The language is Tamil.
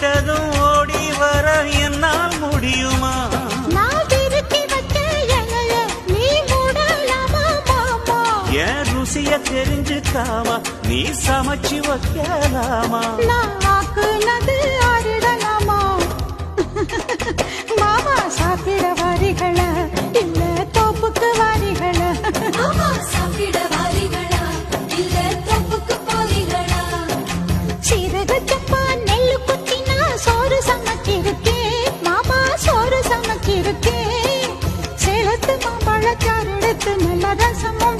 விட்டதும் ஓடி வர என்னால் முடியுமா? நான் திருத்தி வச்ச இலைய நீ மூடலாமா மாமா? என் ருசிய தெரிஞ்சுக்காம நீ சமைச்சு வைக்கலாமா? நான் ஆக்குனது அருடலாமா? மாமா சாப்பிட வாரிகளா இல்ல தோப்புக்கு வாரிகளா? மாமா சாப்பிட வாரிகளா இல்ல தோப்புக்கு போறீங்களா? சீரக சப்பா நெல்லு குத்தினா சோறு சமைச்சிருக்கேன் மாமா, சோறு சமைச்சிருக்கேன். சேலத்து மாம்பழச்சாறு எடுத்து நல்ல ரசமும்